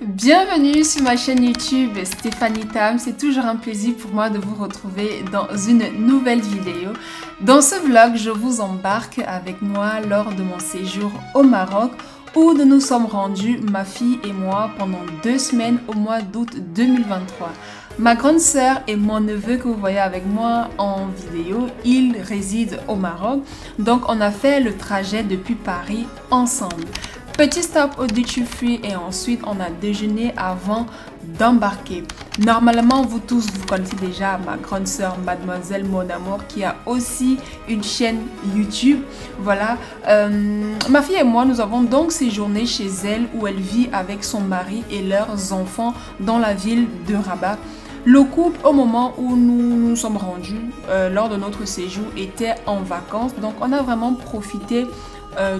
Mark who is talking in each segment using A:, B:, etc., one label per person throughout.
A: Bienvenue sur ma chaîne YouTube Stéphanie Tam. C'est toujours un plaisir pour moi de vous retrouver dans une nouvelle vidéo. Dans ce vlog, je vous embarque avec moi lors de mon séjour au Maroc où nous nous sommes rendus, ma fille et moi, pendant 2 semaines au mois d'août 2023. Ma grande sœur et mon neveu que vous voyez avec moi en vidéo, ils résident au Maroc. Donc on a fait le trajet depuis Paris ensemble. Petit stop au duty free et ensuite on a déjeuné avant d'embarquer. Normalement, vous tous, vous connaissez déjà ma grande sœur, Mademoiselle Mon Amour, qui a aussi une chaîne YouTube. Voilà. Ma fille et moi, nous avons donc séjourné chez elle où elle vit avec son mari et leurs enfants dans la ville de Rabat. Le couple, au moment où nous nous sommes rendus lors de notre séjour, était en vacances. Donc, on a vraiment profité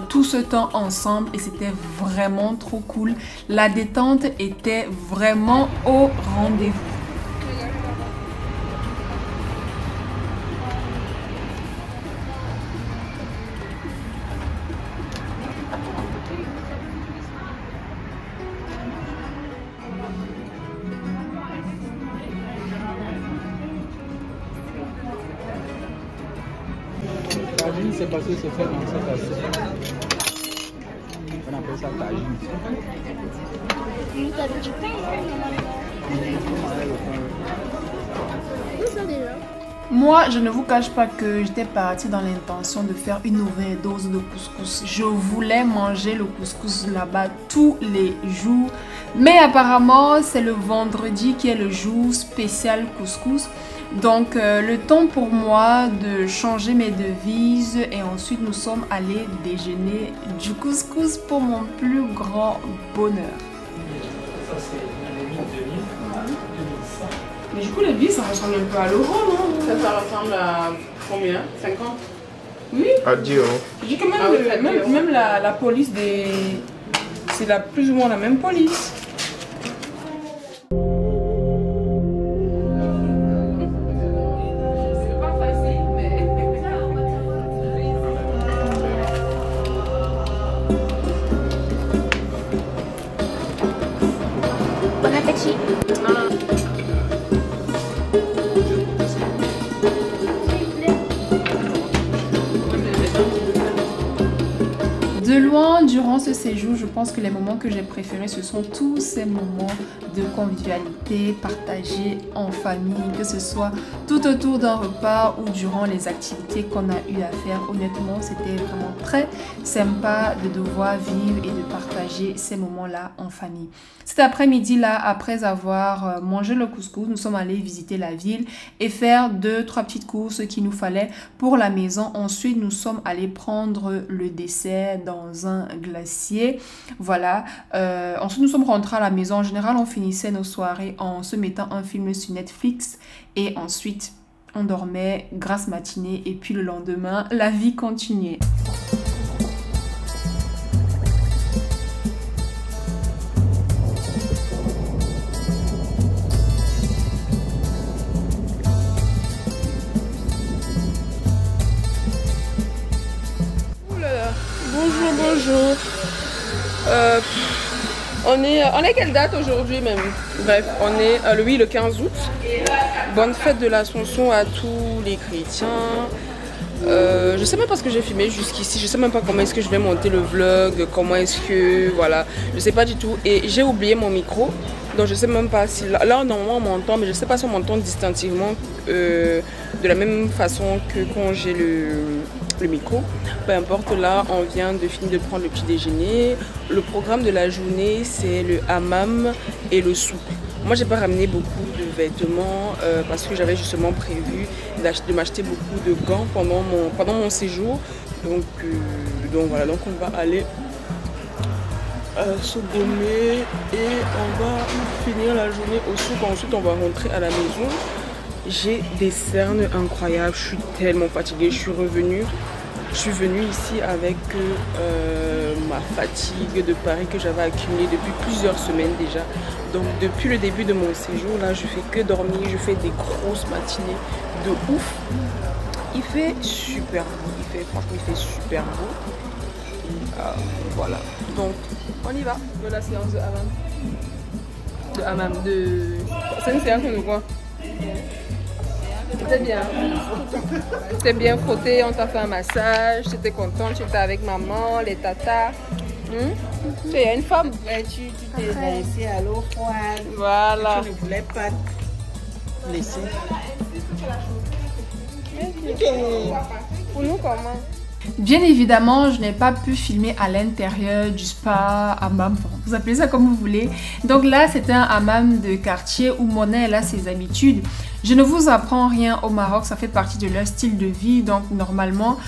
A: tout ce temps ensemble et c'était vraiment trop cool. La détente était vraiment au rendez-vous.
B: Tagine, c'est parce que c'est fait dans cette assiette. On appelle ça tagine.
C: Vous avez du pain? Où ça déjà?
A: Moi, je ne vous cache pas que j'étais partie dans l'intention de faire une nouvelle dose de couscous. Je voulais manger le couscous là-bas tous les jours. Mais apparemment, c'est le vendredi qui est le jour spécial couscous. Donc, le temps pour moi de changer mes devises et ensuite nous sommes allés déjeuner du couscous pour mon plus grand bonheur.
B: Ça, c'est les 2000, 2100.
D: Mais du coup, les billes, ça ressemble un peu à l'euro, non?
E: Ça ressemble à combien? 50?
D: Oui.
B: À 10 €.
D: Je dis que même,
E: Ah oui,
D: même la police des... C'est plus ou moins la même police.
C: Bon appétit.
A: De loin, durant ce séjour, je pense que les moments que j'ai préférés, ce sont tous ces moments de convivialité partagés en famille, que ce soit tout autour d'un repas ou durant les activités qu'on a eu à faire. Honnêtement, c'était vraiment très sympa de devoir vivre et de partager ces moments-là en famille. Cet après-midi-là, après avoir mangé le couscous, nous sommes allés visiter la ville et faire 2-3 petites courses qu'il nous fallait pour la maison. Ensuite, nous sommes allés prendre le dessert dans un glacier. Voilà. Ensuite, nous sommes rentrés à la maison. En général, on finissait nos soirées en se mettant un film sur Netflix et ensuite, on dormait grasse matinée et puis le lendemain, la vie continuait.
E: Bonjour, bonjour. On est quelle date aujourd'hui même? Bref, on est le 15 août. Bonne fête de l'Ascension à tous les chrétiens. Je sais même pas ce que j'ai filmé jusqu'ici. Je sais même pas comment est-ce que je vais monter le vlog. Comment est-ce que... Voilà. Je sais pas du tout. Et j'ai oublié mon micro. Donc je sais même pas si... Là, normalement on m'entend. Mais je sais pas si on m'entend distinctivement de la même façon que quand j'ai le micro. Peu importe, là on vient de finir de prendre le petit déjeuner. Le programme de la journée c'est le hammam et le souk. Moi j'ai pas ramené beaucoup de vêtements parce que j'avais justement prévu de m'acheter beaucoup de gants pendant mon séjour. Donc voilà, donc on va aller se gommer et on va finir la journée au souk. Ensuite on va rentrer à la maison. J'ai des cernes incroyables, je suis tellement fatiguée, je suis venue ici avec ma fatigue de Paris que j'avais accumulée depuis plusieurs semaines déjà. Donc depuis le début de mon séjour, là je fais que dormir, je fais des grosses matinées de ouf. Il fait super beau, franchement il fait super beau. Voilà, donc on y va de la séance de Hammam. hammam de... C'est une séance de quoi? C'était bien. C'était bien frotté, on t'a fait un massage, t'étais contente, tu étais avec maman, les tatas. Tu es une femme.
F: Tu t'es laissé à l'eau froide.
E: Voilà.
F: Tu ne voulais pas te laisser.
E: Pour nous, comment?
A: Bien évidemment, je n'ai pas pu filmer à l'intérieur du spa, hammam, vous appelez ça comme vous voulez. Donc là, c'était un hammam de quartier où Mona, elle a ses habitudes. Je ne vous apprends rien au Maroc, ça fait partie de leur style de vie. Donc normalement,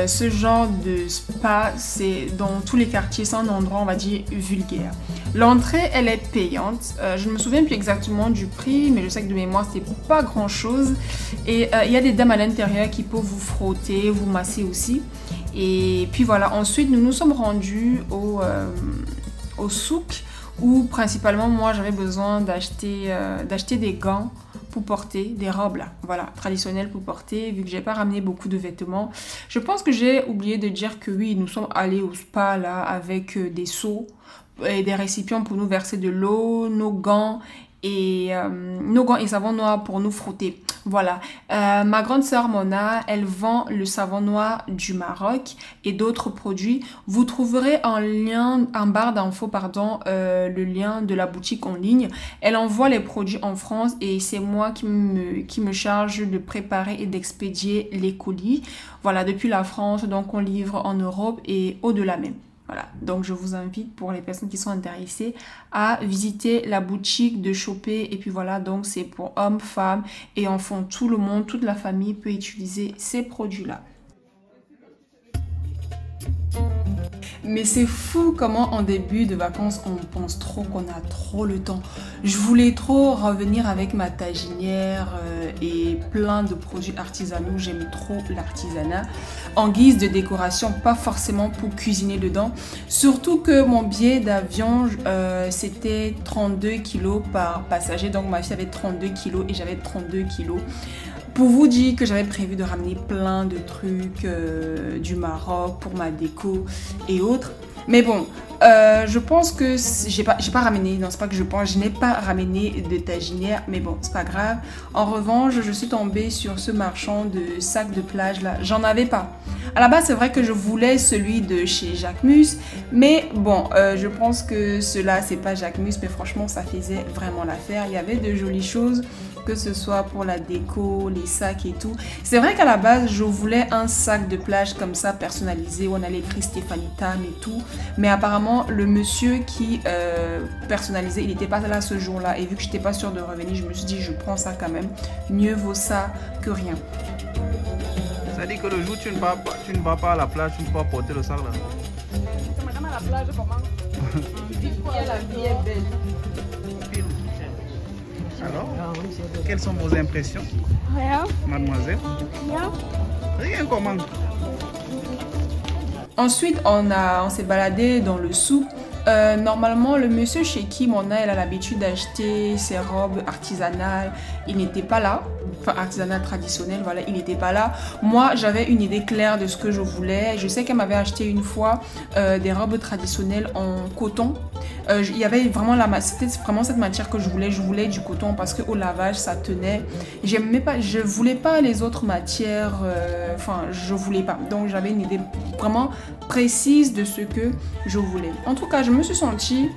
A: ce genre de spa, c'est dans tous les quartiers, c'est un endroit, on va dire, vulgaire. L'entrée, elle est payante. Je ne me souviens plus exactement du prix, mais je sais que de mémoire, c'est pas grand chose. Et il y a des dames à l'intérieur qui peuvent vous frotter, vous masser aussi. Et puis voilà, ensuite, nous nous sommes rendus au souk, où principalement, moi, j'avais besoin d'acheter des gants pour porter, des robes là, voilà, traditionnelles pour porter, vu que j'ai pas ramené beaucoup de vêtements. Je pense que j'ai oublié de dire que oui, nous sommes allés au spa là avec des seaux et des récipients pour nous verser de l'eau, nos gants et savon noir pour nous frotter. Voilà, ma grande sœur Mona, elle vend le savon noir du Maroc et d'autres produits. Vous trouverez en barre d'infos, le lien de la boutique en ligne. Elle envoie les produits en France et c'est moi qui me charge de préparer et d'expédier les colis. Voilà, depuis la France, donc on livre en Europe et au-delà même. Voilà, donc je vous invite pour les personnes qui sont intéressées à visiter la boutique, de choper. Et puis voilà, donc c'est pour hommes, femmes et enfants. Tout le monde, toute la famille peut utiliser ces produits-là. Mais c'est fou comment en début de vacances, on pense trop qu'on a trop le temps. Je voulais trop revenir avec ma taginière et plein de produits artisanaux. J'aime trop l'artisanat. En guise de décoration, pas forcément pour cuisiner dedans. Surtout que mon billet d'avion, c'était 32 kilos par passager. Donc ma fille avait 32 kilos et j'avais 32 kilos. Pour vous dire que j'avais prévu de ramener plein de trucs du Maroc pour ma déco et autres. Mais bon, je pense que j'ai pas ramené, non c'est pas que je pense, je n'ai pas ramené de taginière, mais bon, c'est pas grave. En revanche, je suis tombée sur ce marchand de sacs de plage là, j'en avais pas. À la base, c'est vrai que je voulais celui de chez Jacquemus, mais bon, je pense que cela c'est pas Jacquemus, mais franchement, ça faisait vraiment l'affaire. Il y avait de jolies choses, que ce soit pour la déco, les sacs et tout. C'est vrai qu'à la base, je voulais un sac de plage comme ça, personnalisé, où on allait écrire Stéphanie Tam et tout. Mais apparemment, le monsieur qui personnalisait, il n'était pas là ce jour-là. Et vu que je n'étais pas sûre de revenir, je me suis dit, je prends ça quand même. Mieux vaut ça que rien.
B: Ça dit que le jour où tu ne vas pas à la plage, tu ne peux pas porter le sac là.
E: Madame à la plage, comment? La vie est belle.
B: Alors, quelles sont vos impressions,
C: Rien.
B: mademoiselle?
C: Rien.
B: Rien comment?
A: Ensuite, on s'est baladé dans le souk. Normalement, le monsieur chez qui Mona elle a l'habitude d'acheter ses robes artisanales, il n'était pas là. Enfin, artisanales traditionnelles, voilà, il n'était pas là. Moi, j'avais une idée claire de ce que je voulais. Je sais qu'elle m'avait acheté une fois des robes traditionnelles en coton. Il y avait vraiment c'était vraiment cette matière que je voulais. Je voulais du coton parce que au lavage, ça tenait. J'aimais pas, je voulais pas les autres matières. Enfin, je voulais pas. Donc, j'avais une idée vraiment précise de ce que je voulais. En tout cas, je me suis sentie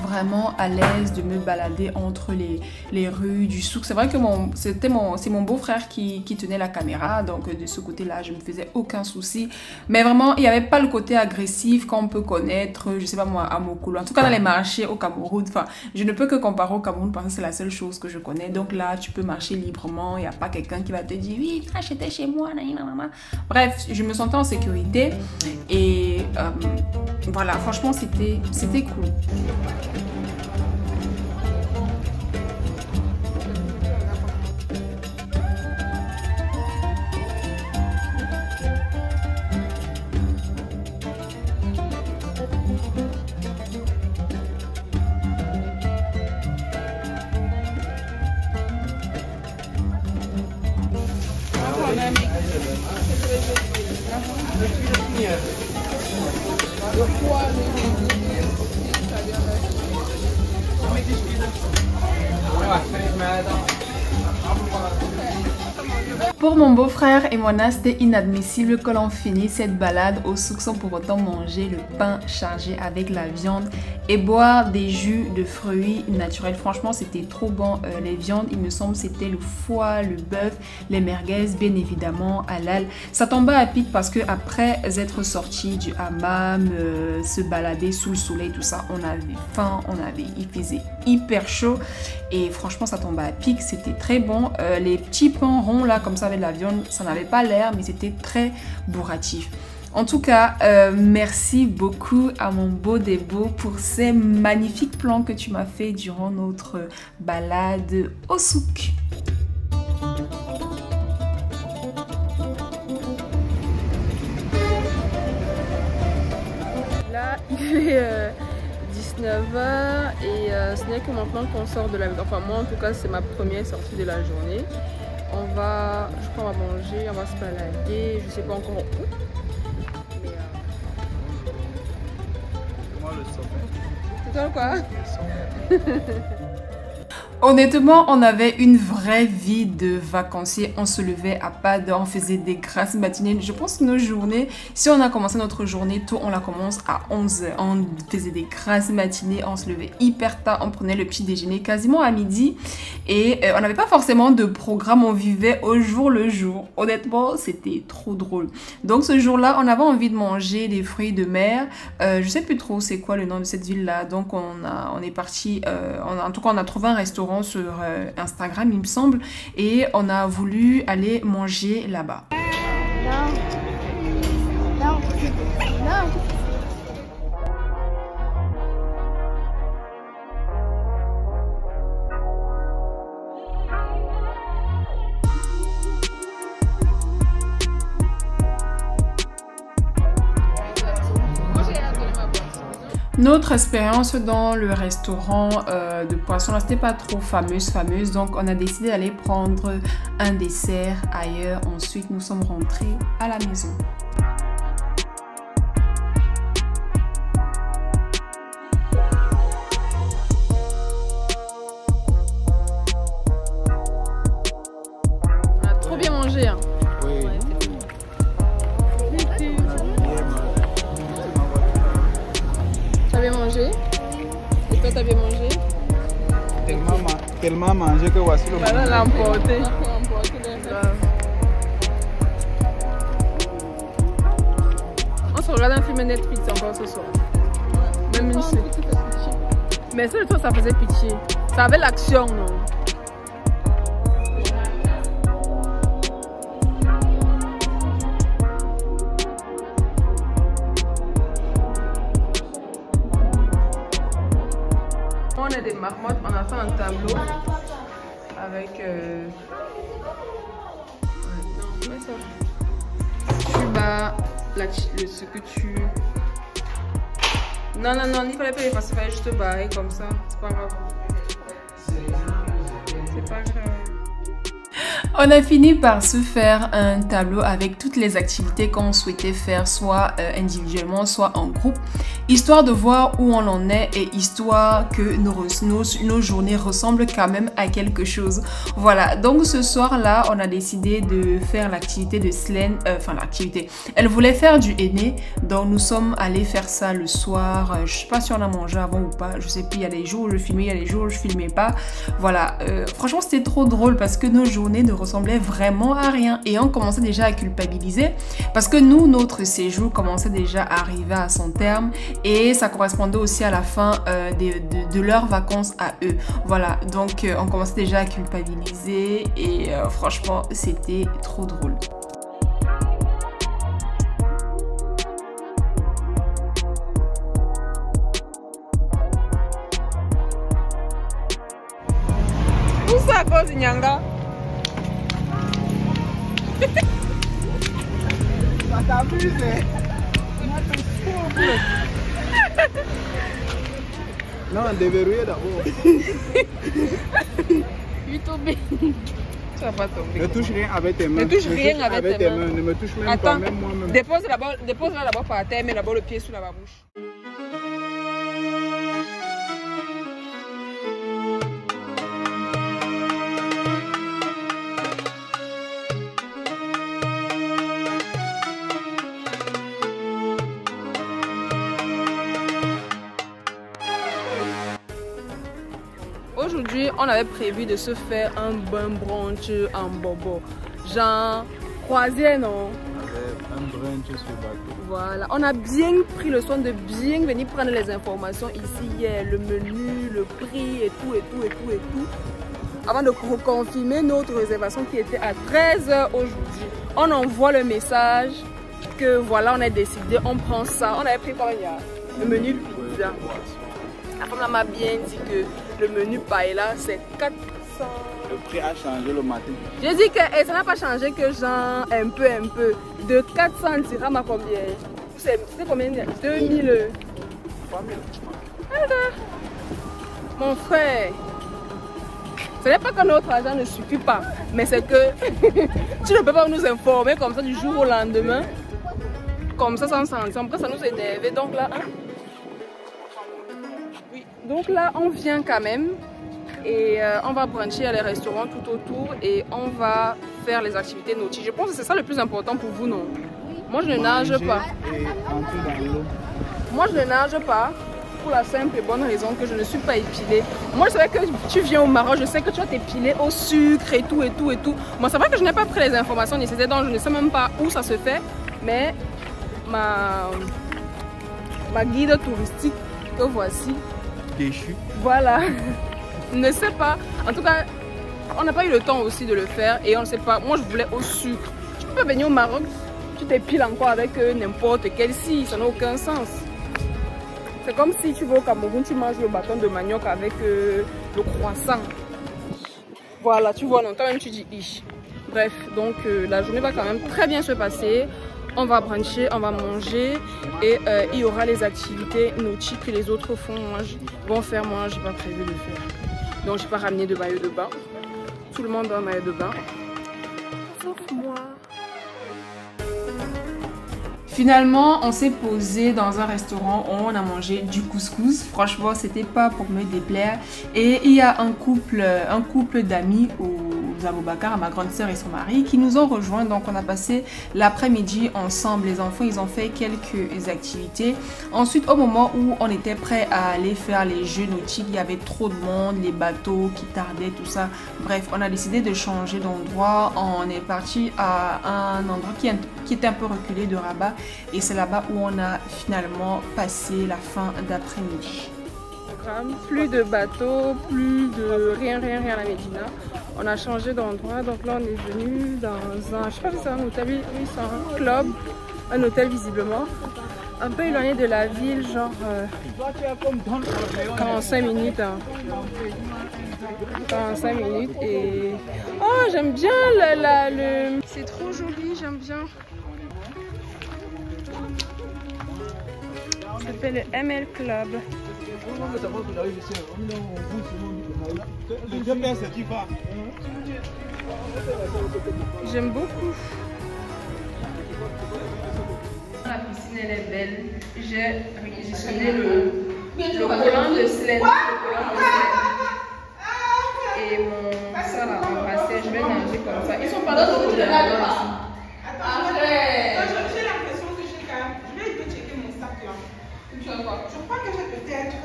A: vraiment à l'aise de me balader entre les rues du souk. C'est vrai que c'est mon beau-frère qui tenait la caméra, donc de ce côté-là, je ne me faisais aucun souci. Mais vraiment, il n'y avait pas le côté agressif qu'on peut connaître, je sais pas moi, à Mokolo. En tout cas, dans les marchés au Cameroun, enfin, je ne peux que comparer au Cameroun parce que c'est la seule chose que je connais. Donc là, tu peux marcher librement, il n'y a pas quelqu'un qui va te dire « Oui, achetez chez moi, nanana. » Bref, je me sentais en sécurité et voilà, franchement, c'était cool. Pour mon beau-frère et moi, c'était inadmissible que l'on finisse cette balade au souk sans pour autant manger le pain chargé avec la viande et boire des jus de fruits naturels. Franchement, c'était trop bon. Les viandes, il me semble, c'était le foie, le bœuf, les merguez, bien évidemment, halal. Ça tombait à pic parce que après être sorti du hammam, se balader sous le soleil, tout ça, on avait faim, il faisait hyper chaud et franchement, ça tombait à pic. C'était très bon. Les petits pains ronds là, comme ça, avec de la viande, ça n'avait pas l'air, mais c'était très bourratif. En tout cas, merci beaucoup à mon beau Debo pour ces magnifiques plans que tu m'as fait durant notre balade au souk.
E: Là, il est 19h et ce n'est que maintenant qu'on sort de la maison. Enfin, moi en tout cas, c'est ma première sortie de la journée. On va, je crois, on va manger, on va se balader, je sais pas encore où. C'est toi quoi?
A: Honnêtement, on avait une vraie vie de vacanciers. On se levait à pas d'heure, on faisait des grasses matinées. Je pense que nos journées, si on a commencé notre journée tôt, on la commence à 11h. On faisait des grasses matinées, on se levait hyper tard, on prenait le petit déjeuner quasiment à midi. Et on n'avait pas forcément de programme, on vivait au jour le jour. Honnêtement, c'était trop drôle. Donc ce jour-là, on avait envie de manger des fruits de mer. Je sais plus trop c'est quoi le nom de cette ville-là. Donc on est parti, en tout cas on a trouvé un restaurant sur Instagram il me semble et on a voulu aller manger là-bas.
C: Non. Non.
A: Notre expérience dans le restaurant de poisson, là, c'était pas trop fameuse, donc on a décidé d'aller prendre un dessert ailleurs. Ensuite, nous sommes rentrés à la maison.
E: On a trop bien mangé. Hein.
B: Oui.
E: T'as bien mangé? Et toi, t'as bien mangé?
B: Tellement mangé que voici le
E: Voilà, l'a emporté. On se regarde un film Netflix encore ce soir. Même une série. Mais ça, toi, ça faisait pitié. Ça avait l'action, non? On a des marmottes, on a fait un tableau avec non, ça. Tu bats ce que tu... Non, il fallait pas effacer, il fallait juste barrer comme ça, c'est pas grave. C'est pas grave.
A: On a fini par se faire un tableau avec toutes les activités qu'on souhaitait faire, soit individuellement, soit en groupe, histoire de voir où on en est et histoire que nos journées ressemblent quand même à quelque chose. Voilà, donc ce soir-là, on a décidé de faire l'activité de Selene, l'activité. Elle voulait faire du henné, donc nous sommes allés faire ça le soir. Je sais pas si on a mangé avant ou pas, je sais plus, il y a des jours où je filmais, il y a des jours où je filmais pas. Voilà, franchement c'était trop drôle parce que nos journées ne ressemblait vraiment à rien et on commençait déjà à culpabiliser parce que nous, notre séjour commençait déjà à arriver à son terme et ça correspondait aussi à la fin de leurs vacances à eux. Voilà, donc on commençait déjà à culpabiliser et franchement, c'était trop drôle.
E: Tout ça à cause de Nyanga.
B: Ça t'amuse, non, déverrouiller d'abord.
E: YouTube. Ça va pas tomber.
B: Ne touche rien avec tes mains.
E: Ne touche rien avec tes mains.
B: Ne me touche même
E: Attends,
B: pas, même moi-même.
E: Dépose-la d'abord par terre, mets d'abord le pied sous la bouche. aujourd'hui, on avait prévu de se faire un bon brunch en bobo. Genre, croisière, non?
B: Un brunch sur le bateau.
E: Voilà, on a bien pris le soin de bien venir prendre les informations ici hier, le menu, le prix et tout, avant de confirmer notre réservation qui était à 13 h aujourd'hui. On envoie le message que voilà, on a décidé, on prend ça. On avait pris combien? Le menu pizza. La femme m'a bien dit que le menu paella c'est 400.
B: Le prix a changé le matin.
E: J'ai dit que ça n'a pas changé, que genre un peu. De 400 dirhams à combien? C'est combien? 2000.
B: 3000.
E: Mon frère, ce n'est pas que notre argent ne suffit pas, mais c'est que tu ne peux pas nous informer comme ça du jour au lendemain, comme ça sans sentir. Après ça nous énerve. Donc là, oui. Donc là on vient quand même et on va bruncher à les restaurants tout autour et on va faire les activités nautiques. Je pense que c'est ça le plus important pour vous, non? Moi je ne nage pas.
B: Et entrer dans l'eau.
E: Moi je ne nage pas. Pour la simple et bonne raison que je ne suis pas épilée. Moi, je savais que tu viens au Maroc, je sais que tu vas t'épiler au sucre et tout. Moi, c'est vrai que je n'ai pas pris les informations nécessaires, donc je ne sais même pas où ça se fait. Mais ma guide touristique que voici.
B: Déchu.
E: Voilà. Ne sais pas. En tout cas, on n'a pas eu le temps aussi de le faire et on ne sait pas. Moi, je voulais au sucre. Tu peux pas venir au Maroc, tu t'épiles encore avec n'importe quel si, ça n'a aucun sens. C'est comme si tu vas au Cameroun, tu manges le bâton de manioc avec le croissant. Voilà, tu vois, non, toi-même tu dis ich. Bref, donc la journée va quand même très bien se passer. On va bruncher, on va manger et il y aura les activités nautiques que les autres vont faire. Moi, j'ai pas prévu de faire. Donc, j'ai pas ramené de maillot de bain. Tout le monde a un maillot de bain, sauf moi.
A: Finalement, on s'est posé dans un restaurant où on a mangé du couscous. Franchement, c'était pas pour me déplaire. Et il y a un couple d'amis aux Aboubakar, ma grande sœur et son mari, qui nous ont rejoints. Donc, on a passé l'après-midi ensemble. Les enfants, ils ont fait quelques activités. Ensuite, au moment où on était prêt à aller faire les jeux nautiques, il y avait trop de monde, les bateaux qui tardaient, tout ça. Bref, on a décidé de changer d'endroit. On est parti à un endroit qui était un peu reculé de Rabat. Et c'est là-bas où on a finalement passé la fin d'après-midi.
E: Plus de bateaux, plus de rien à la Médina. On a changé d'endroit, donc là on est venu dans un, je sais pas si c'est un hôtel, oui c'est un club, un hôtel visiblement, un peu éloigné de la ville, genre 45 minutes. 45 minutes et... Oh, j'aime bien le... C'est trop joli, j'aime bien. Ça s'appelle le ML Club. J'aime beaucoup. La piscine elle est belle. J'ai sonné le collant de Sled. Et mon soeur l'a embrassé. Je vais nager comme ça. Ils sont pas dans le là-dedans ici.
D: Attends, j'ai l'impression que je vais checker mon sac là. Je crois que j'ai peut-être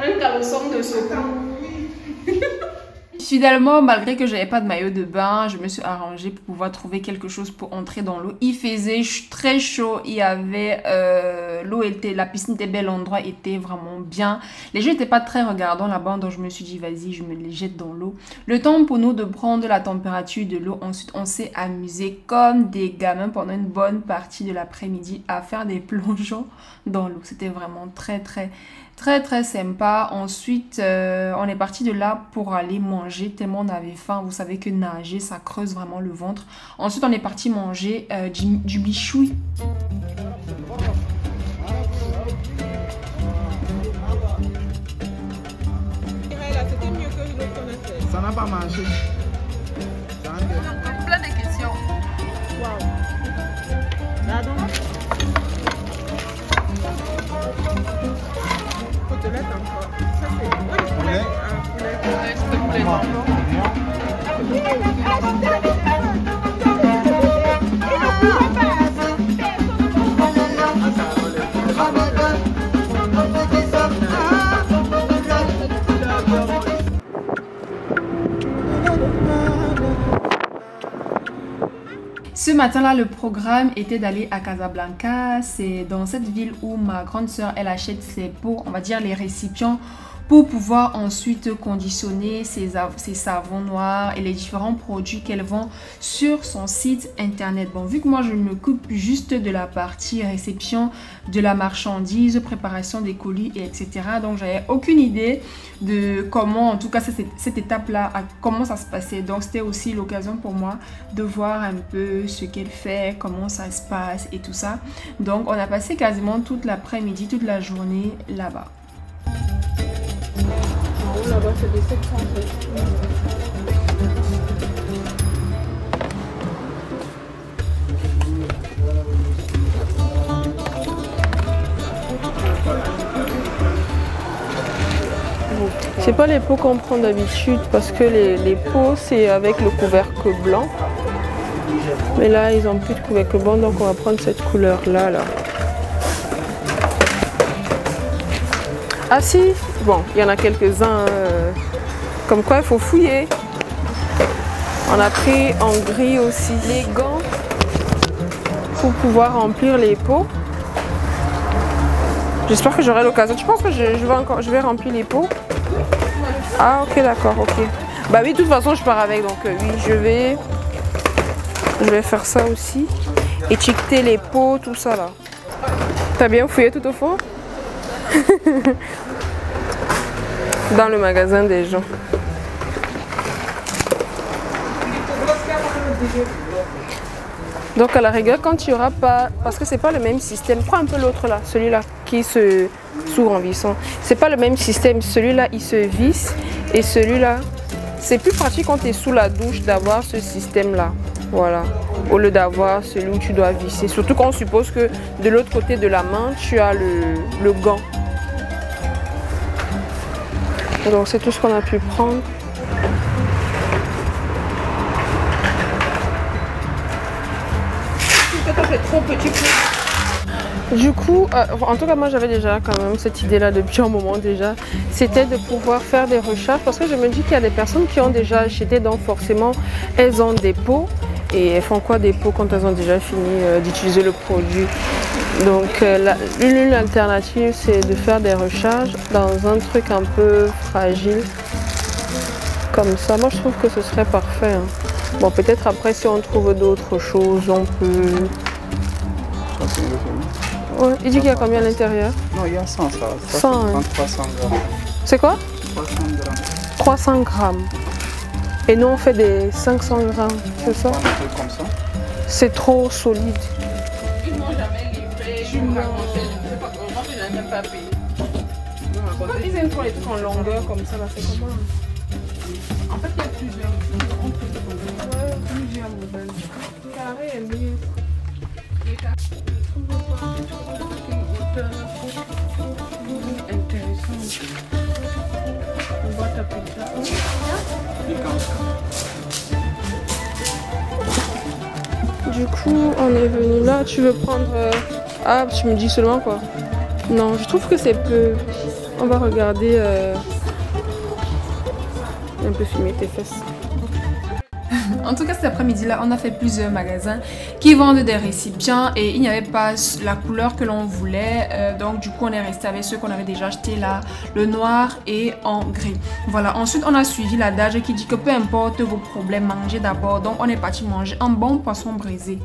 E: un caleçon de secours.
A: Finalement, malgré que j'avais pas de maillot de bain, je me suis arrangée pour pouvoir trouver quelque chose pour entrer dans l'eau. Il faisait très chaud, il y avait la piscine était belle, l'endroit était vraiment bien. Les jeux n'étaient pas très regardants là-bas, donc je me suis dit vas-y, je me les jette dans l'eau. Le temps pour nous de prendre la température de l'eau. Ensuite, on s'est amusé comme des gamins pendant une bonne partie de l'après-midi à faire des plongeons dans l'eau. C'était vraiment très sympa. Ensuite, on est parti de là pour aller manger tellement on avait faim. Vous savez que nager, ça creuse vraiment le ventre. Ensuite, on est parti manger du bichoui.
B: Ça n'a pas marché.
E: Plein de questions. Waouh. Côtelette encore. Ça c'est poulet.
A: Ce matin-là, le programme était d'aller à Casablanca. C'est dans cette ville où ma grande sœur, elle achète ses pots, on va dire les récipients, pour pouvoir ensuite conditionner ses savons noirs et les différents produits qu'elle vend sur son site internet. Bon, vu que moi je m'occupe juste de la partie réception de la marchandise, préparation des colis et etc. Donc j'avais aucune idée de comment, en tout cas cette étape-là, comment ça se passait. Donc c'était aussi l'occasion pour moi de voir un peu ce qu'elle fait, comment ça se passe et tout ça. Donc on a passé quasiment toute l'après-midi, toute la journée là-bas.
E: Là-bas, c'est des 700. C'est pas les pots qu'on prend d'habitude parce que les pots c'est avec le couvercle blanc. Mais là, ils ont plus de couvercle blanc, donc on va prendre cette couleur-là. Là. Ah si, bon, il y en a quelques-uns, comme quoi il faut fouiller. On a pris en gris aussi les gants pour pouvoir remplir les pots. J'espère que j'aurai l'occasion. Tu penses que je vais remplir les pots? Ah ok, d'accord, ok. Bah oui, de toute façon je pars avec, donc oui, je vais faire ça aussi. Étiqueter les pots, tout ça là. T'as bien fouillé tout au fond? Dans le magasin des gens. Donc à la rigueur, quand il n'y aura pas, parce que c'est pas le même système, prends un peu l'autre là, celui-là qui se s'ouvre en vissant. C'est pas le même système, celui-là il se visse et celui-là, c'est plus pratique quand tu es sous la douche d'avoir ce système là. Voilà, au lieu d'avoir celui où tu dois visser. Surtout quand on suppose que de l'autre côté de la main, tu as le gant. Donc c'est tout ce qu'on a pu prendre. Trop petit. Du coup, en tout cas moi j'avais déjà quand même cette idée là depuis un moment déjà. C'était de pouvoir faire des recherches parce que je me dis qu'il y a des personnes qui ont déjà acheté, donc forcément elles ont des pots. Et elles font quoi des pots quand elles ont déjà fini d'utiliser le produit? Donc l'une alternative c'est de faire des recharges dans un truc un peu fragile comme ça. Moi je trouve que ce serait parfait hein. Bon peut-être après si on trouve d'autres choses on peut... Ouais, il dit qu'il y a combien à l'intérieur?
B: Non, il y a 100 ça.
E: 100 hein.
B: 300 grammes.
E: C'est quoi?
B: 300 grammes.
E: 300 grammes. Et nous on fait des 500 grammes, c'est ça?
B: Comme ça.
E: C'est trop solide.
D: Ils m'ont jamais livré, je me racontais, je ne sais pas comment, je n'ai même pas payé.
E: Pourquoi ils aiment trop les trucs en longueur comme ça là, c'est comment?
D: En fait, il y a plusieurs
E: Ouais, plusieurs modèles. Carré est mieux. Intéressant. On va taper ça. Du coup, on est venu là. Tu veux prendre... Ah, tu me dis seulement quoi? Non, je trouve que c'est peu. On va regarder... Un peu filmer tes fesses.
A: En tout cas, cet après-midi-là, on a fait plusieurs magasins qui vendent des récipients et il n'y avait pas la couleur que l'on voulait. Donc, du coup, on est resté avec ceux qu'on avait déjà achetés là, le noir et en gris. Voilà. Ensuite, on a suivi l'adage qui dit que peu importe vos problèmes, mangez d'abord. Donc, on est parti manger un bon poisson braisé.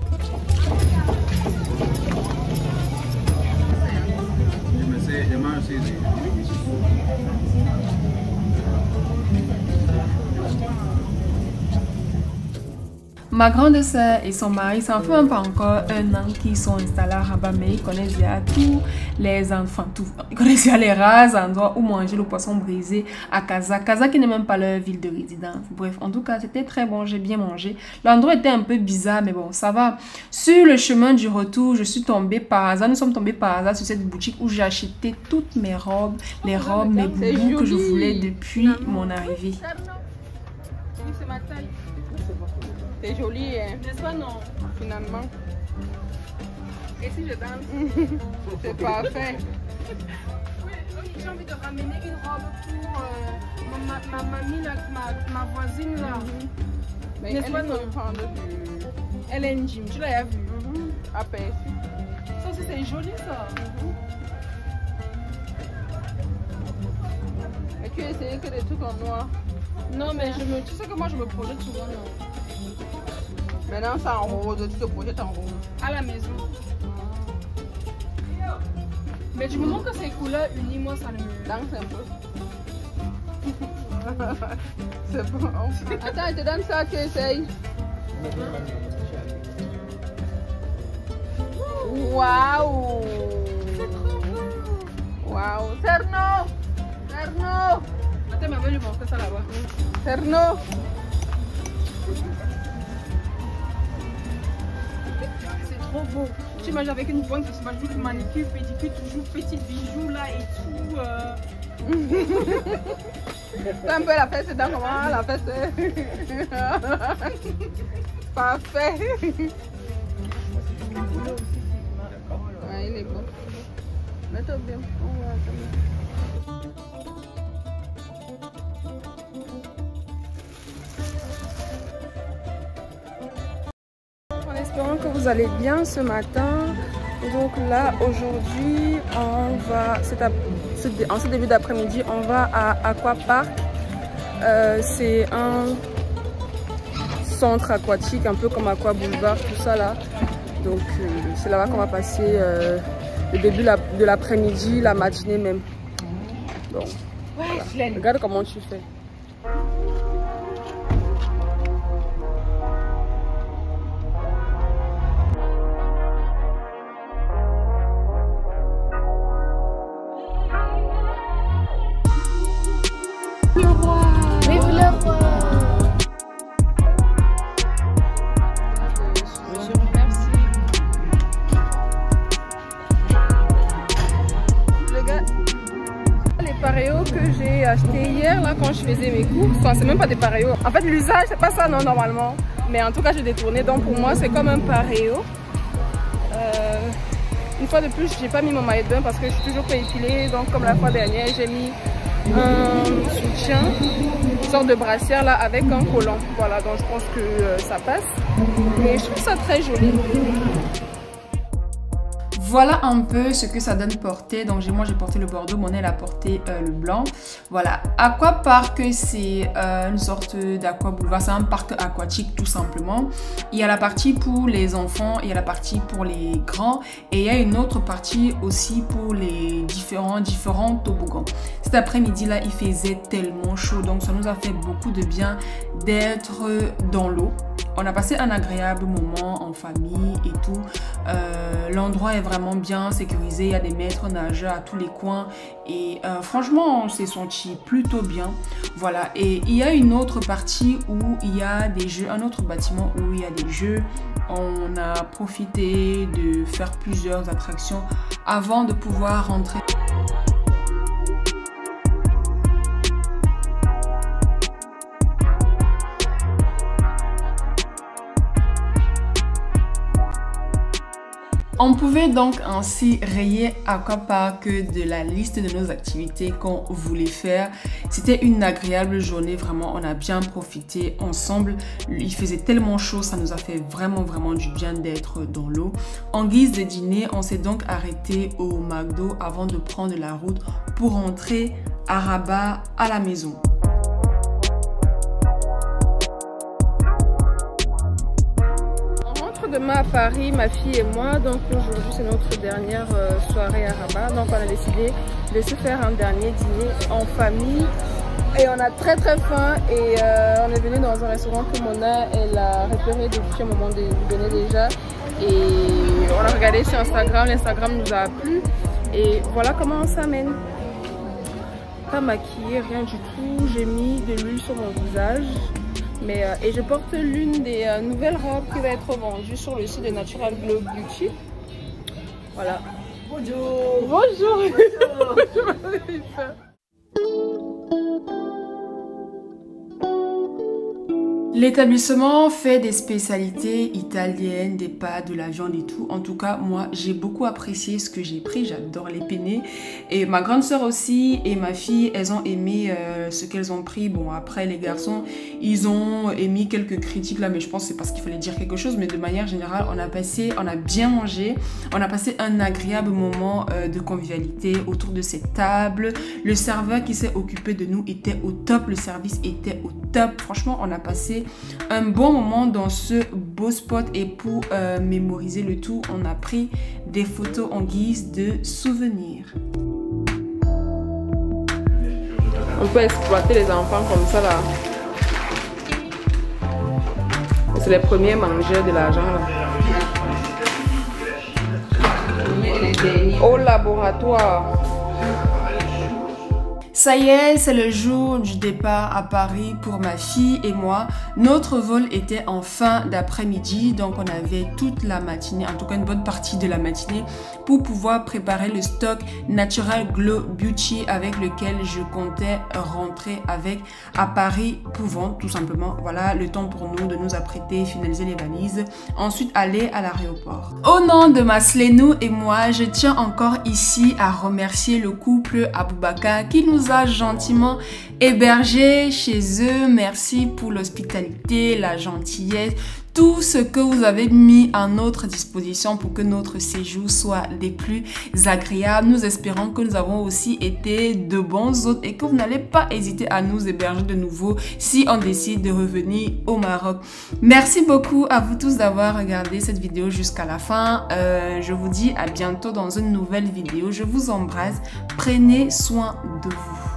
A: Ma grande sœur et son mari, ça en fait même pas encore un an qu'ils sont installés à Rabat, mais ils connaissent déjà tous les enfants, ils connaissent déjà les rares endroits où manger le poisson brisé à Casa. Casa qui n'est même pas leur ville de résidence. Bref, en tout cas, c'était très bon, j'ai bien mangé. L'endroit était un peu bizarre, mais bon, ça va. Sur le chemin du retour, je suis tombée par hasard, nous sommes tombés par hasard sur cette boutique où j'ai acheté toutes mes robes, les robes, mes boubous que je voulais depuis mon arrivée.
D: Oui, c'est ma taille. C'est joli, hein? N'est-ce pas, non? Finalement. Et si je danse? C'est parfait. Oui, j'ai envie de ramener une robe pour ma mamie, ma voisine là. Mais n'est-ce pas, non? Ellen Jim, tu l'as vu? À Percy. Ça aussi, c'est joli ça.
E: Et tu as essayé que des trucs en noir?
D: Non, mais tu sais que moi je me projette souvent. Non.
E: Maintenant, c'est en rose, tu te projettes en rose.
D: À la maison. Mais du moment que c'est couleur unie, moi ça ne me.
E: Danse un peu. C'est bon. Attends, je te donne ça, tu essayes. Waouh!
D: C'est trop beau!
E: Waouh! Cerno! Cerno!
D: Attends, mais on va lui montrer ça là-bas.
E: Cerno!
D: C'est trop beau. Tu imagines avec une bonne qui se manicure, manicure, pédicure, toujours petits bijoux là et tout.
E: C'est un peu la fête, c'est dans comment la fête. Parfait. Ouais, il est beau. Mets-toi bien. En espérant que vous allez bien ce matin. Donc là, aujourd'hui, on va, en ce début d'après-midi, on va à Aquapark. C'est un centre aquatique, un peu comme Aqua Boulevard, tout ça là. Donc c'est là-bas qu'on va passer le début de l'après-midi, la matinée même. Donc, voilà. Regarde comment tu fais. Que j'ai acheté hier là quand je faisais mes courses, enfin, c'est même pas des pareos. En fait l'usage c'est pas ça non normalement, mais en tout cas j'ai détourné, donc pour moi c'est comme un pareo. Une fois de plus j'ai pas mis mon maillot de bain parce que je suis toujours pas épilée, donc comme la fois dernière j'ai mis un soutien, une sorte de brassière là avec un collant. Voilà, donc je pense que ça passe, mais je trouve ça très joli.
A: Voilà un peu ce que ça donne porter. Donc moi j'ai porté le bordeaux, mon elle a porté le blanc. Voilà, Aquapark c'est une sorte d'aqua boulevard, c'est un parc aquatique tout simplement. Il y a la partie pour les enfants, il y a la partie pour les grands et il y a une autre partie aussi pour les différents toboggans. Cet après-midi là il faisait tellement chaud, donc ça nous a fait beaucoup de bien d'être dans l'eau. On a passé un agréable moment en famille et tout. L'endroit est vraiment bien sécurisé. Il y a des maîtres nageurs à tous les coins. Et franchement, on s'est senti plutôt bien. Voilà. Et il y a une autre partie où il y a des jeux. Un autre bâtiment où il y a des jeux. On a profité de faire plusieurs attractions avant de pouvoir rentrer. On pouvait donc ainsi rayer Aquapark de la liste de nos activités qu'on voulait faire. C'était une agréable journée, vraiment, on a bien profité ensemble. Il faisait tellement chaud, ça nous a fait vraiment du bien d'être dans l'eau. En guise de dîner, on s'est donc arrêté au McDo avant de prendre la route pour rentrer à Rabat à la maison.
E: Demain à Paris, ma fille et moi, donc aujourd'hui c'est notre dernière soirée à Rabat, donc on a décidé de se faire un dernier dîner en famille et on a très faim et on est venu dans un restaurant que Mona elle a repéré depuis un moment donné déjà et on a regardé sur Instagram, l'Instagram nous a plu et voilà comment on s'amène. Pas maquillée, rien du tout, j'ai mis de l'huile sur mon visage. Et je porte l'une des nouvelles robes qui va être vendue sur le site de Natural Glow Beauty. Voilà. Bonjour. Bonjour.
A: L'établissement fait des spécialités italiennes, des pâtes, de la viande et tout. En tout cas, moi, j'ai beaucoup apprécié ce que j'ai pris. J'adore les penne. Et ma grande soeur aussi et ma fille, elles ont aimé ce qu'elles ont pris. Bon, après, les garçons, ils ont émis quelques critiques là, mais je pense que c'est parce qu'il fallait dire quelque chose. Mais de manière générale, on a bien mangé. On a passé un agréable moment de convivialité autour de cette table. Le serveur qui s'est occupé de nous était au top. Le service était au top. Franchement, on a passé un bon moment dans ce beau spot. Et pour mémoriser le tout, on a pris des photos en guise de souvenir.
E: On peut exploiter les enfants comme ça là. C'est les premiers mangeurs de l'argent là. Au laboratoire.
A: Ça y est, c'est le jour du départ à Paris pour ma fille et moi. Notre vol était en fin d'après-midi, donc on avait toute la matinée, en tout cas une bonne partie de la matinée, pour pouvoir préparer le stock Natural Glow Beauty avec lequel je comptais rentrer avec à Paris pour vendre, tout simplement. Voilà, le temps pour nous de nous apprêter, finaliser les valises, ensuite aller à l'aéroport. Au nom de Maslenou et moi, je tiens encore ici à remercier le couple Aboubakar qui nous a gentiment hébergés chez eux. Merci pour l'hospitalité, la gentillesse, tout ce que vous avez mis à notre disposition pour que notre séjour soit des plus agréables. Nous espérons que nous avons aussi été de bons hôtes et que vous n'allez pas hésiter à nous héberger de nouveau si on décide de revenir au Maroc. Merci beaucoup à vous tous d'avoir regardé cette vidéo jusqu'à la fin. Je vous dis à bientôt dans une nouvelle vidéo. Je vous embrasse. Prenez soin de vous.